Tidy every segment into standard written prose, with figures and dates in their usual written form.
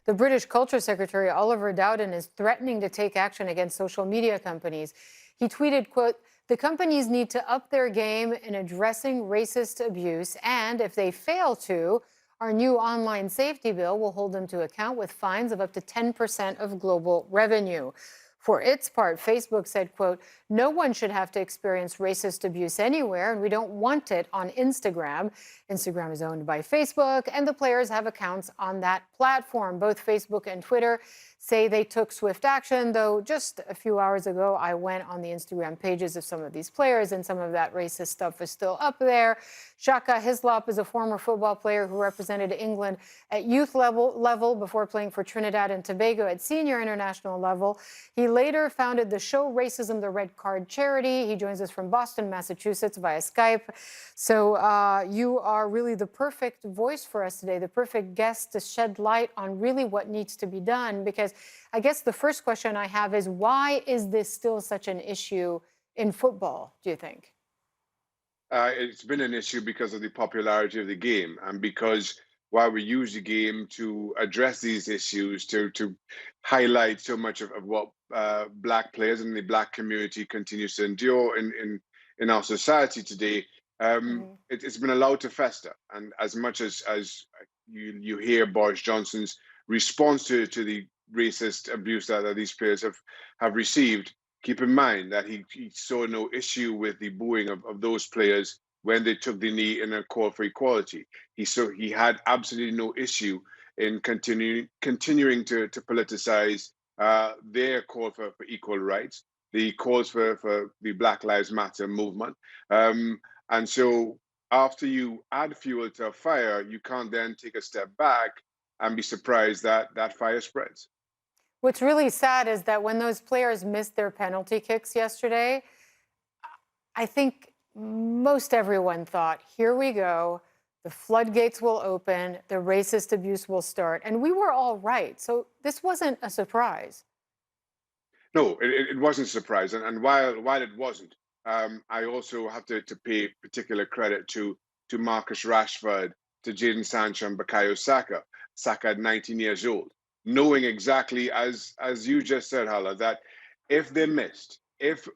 The British Culture Secretary Oliver Dowden is threatening to take action against social media companies. He tweeted, quote, "The companies need to up their game in addressing racist abuse, and if they fail to, our new online safety bill will hold them to account with fines of up to 10% of global revenue." For its part, Facebook said, quote, "No one should have to experience racist abuse anywhere, and we don't want it on Instagram." Instagram is owned by Facebook, and the players have accounts on that platform. Both Facebook and Twitter say they took swift action, though just a few hours ago, I went on the Instagram pages of some of these players, and some of that racist stuff is still up there. Shaka Hislop is a former football player who represented England at youth level before playing for Trinidad and Tobago at senior international level. He later founded the Show Racism the Red Card charity. He joins us from Boston, Massachusetts via Skype. So you are really the perfect voice for us today, the perfect guest to shed light on really what needs to be done. Because I guess the first question I have is, why is this still such an issue in football, do you think? It's been an issue because of the popularity of the game, and because while we use the game to address these issues, to highlight so much of what Black players and the Black community continues to endure in our society today, Mhm. it's been allowed to fester. And as much as you hear Boris Johnson's response to the racist abuse that these players have received, keep in mind that he saw no issue with the booing of those players when they took the knee in a call for equality. He had absolutely no issue in continuing to politicize their call for equal rights, the calls for the Black Lives Matter movement. Um, and so after you add fuel to a fire, you can't then take a step back and be surprised that that fire spreads. What's really sad is that when those players missed their penalty kicks yesterday, I think most everyone thought, here we go, the floodgates will open, the racist abuse will start. And we were all right. So this wasn't a surprise. No, it wasn't a surprise, and while it wasn't, I also have to pay particular credit to Marcus Rashford, to Jaden Sancho, and Bukayo Saka. Saka at 19 years old, knowing exactly as you just said, Hala, that if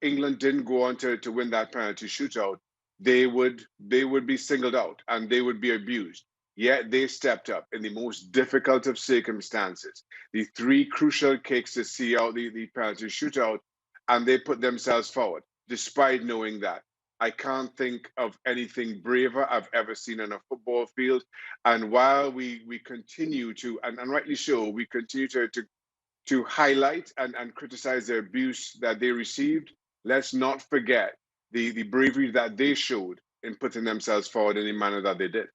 England didn't go on to win that penalty shootout, they would be singled out and they would be abused. Yet they stepped up in the most difficult of circumstances, the three crucial kicks to see out the penalty shootout, and they put themselves forward, despite knowing that. I can't think of anything braver I've ever seen on a football field. And while we continue to, and rightly so, we continue to highlight and criticize the abuse that they received, let's not forget the bravery that they showed in putting themselves forward in the manner that they did.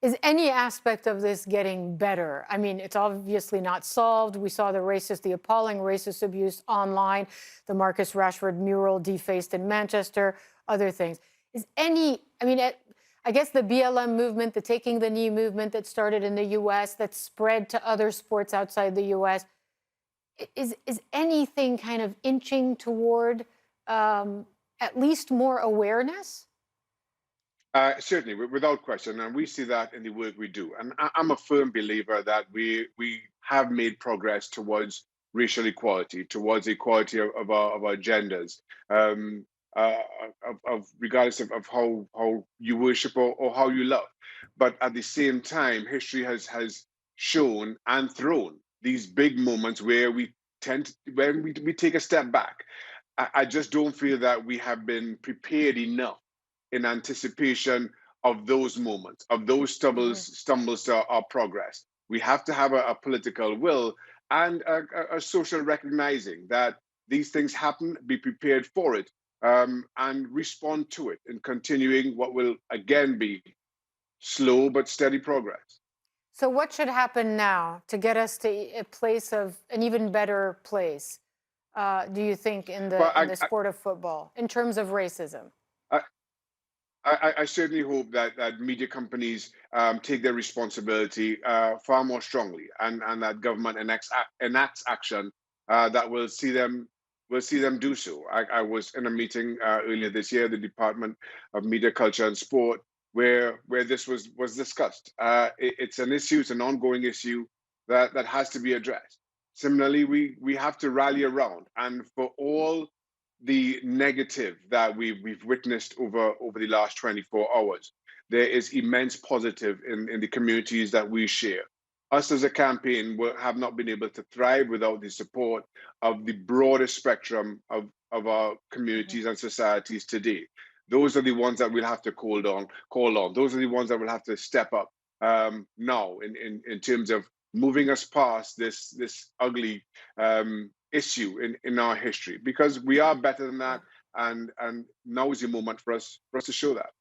Is any aspect of this getting better? I mean, it's obviously not solved. We saw the appalling racist abuse online, the Marcus Rashford mural defaced in Manchester, other things. I guess the BLM movement, the taking the knee movement that started in the US, that spread to other sports outside the US, is anything kind of inching toward at least more awareness? Certainly, without question, and we see that in the work we do. And I'm a firm believer that we have made progress towards racial equality, towards equality of our genders, um, uh, of regardless of how you worship or how you love. But at the same time, history has shown and thrown these big moments where we take a step back. I just don't feel that we have been prepared enough in anticipation of those moments, of those stumbles to our progress. We have to have a political will and a social recognizing that these things happen, be prepared for it, and respond to it, and continuing what will again be slow but steady progress. So, what should happen now to get us to a place of an even better place? Do you think in Well, the sport of football in terms of racism? I, I certainly hope that media companies take their responsibility far more strongly, and that government enacts action that will see them do so. I was in a meeting earlier this year, the Department of Media, Culture, and Sport, where this was discussed. It's an issue, it's an ongoing issue that has to be addressed. Similarly, we have to rally around, and for all the negative that we've witnessed over the last 24 hours, there is immense positive in the communities that we share. Us as a campaign have not been able to thrive without the support of the broadest spectrum of our Mhm. communities and societies today. Those are the ones that we'll have to call on. Those are the ones that will have to step up now in terms of moving us past this ugly issue in our history, because we are better than Yeah. that, and now is the moment for us to show that.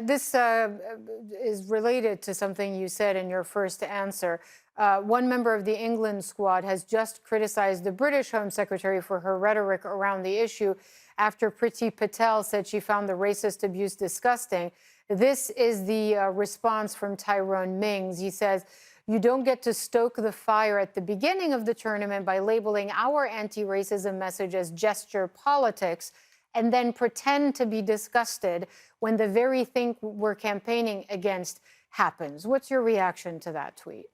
This is related to something you said in your first answer. One member of the England squad has just criticized the British Home Secretary for her rhetoric around the issue after Priti Patel said she found the racist abuse disgusting. This is the response from Tyrone Mings. He says, "You don't get to stoke the fire at the beginning of the tournament by labeling our anti-racism message as gesture politics and then pretend to be disgusted when the very thing we're campaigning against happens." What's your reaction to that tweet?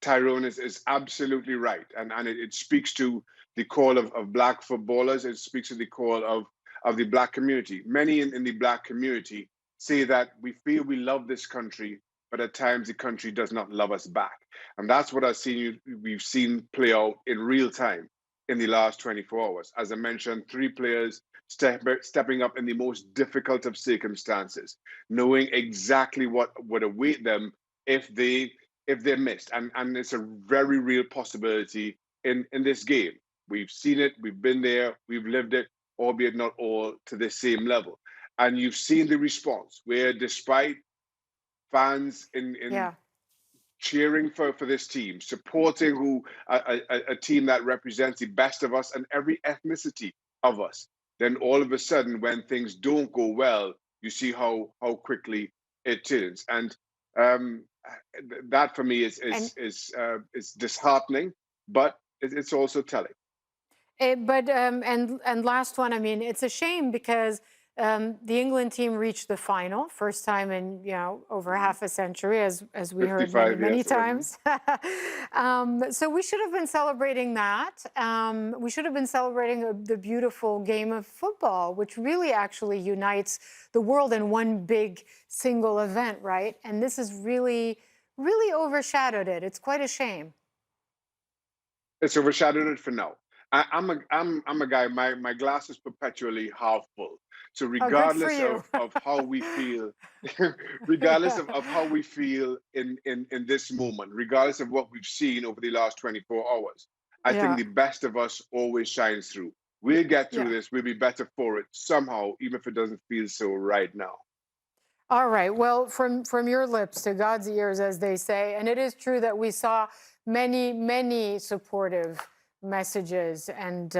Tyrone is absolutely right, and it speaks to the call of black footballers. It speaks to the call of the black community. Many in the black community say that we feel we love this country, but at times the country does not love us back, and that's what we've seen play out in real time in the last 24 hours. As I mentioned, three players stepping up in the most difficult of circumstances, knowing exactly what would await them if they're missed. And it's a very real possibility in this game. We've seen it, we've been there, we've lived it, albeit not all to the same level. And you've seen the response where, despite fans in Yeah. cheering for this team, supporting a team that represents the best of us and every ethnicity of us, then all of a sudden, when things don't go well, you see how quickly it turns. And um, that for me And is disheartening, but it's also telling. But and last one. I mean, it's a shame because the England team reached the final, first time in over half a century, as we heard many 55 many years. times. So we should have been celebrating that. We should have been celebrating the beautiful game of football, which really actually unites the world in one big single event, right? And this has really overshadowed it. It's quite a shame. It's overshadowed it for now. I'm a guy. My glass is perpetually half full. So Oh, good for regardless you. of how we feel, regardless of how we feel in this moment, regardless of what we've seen over the last 24 hours, I think Yeah, the best of us always shines through. We'll get through yeah. this. We'll be better for it somehow, even if it doesn't feel so right now. All right. Well, from your lips to God's ears, as they say, and it is true that we saw many supportive messages and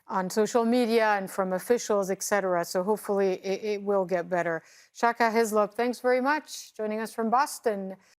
on social media and from officials, etc. So hopefully it will get better. Shaka Hislop, thanks very much joining us from Boston.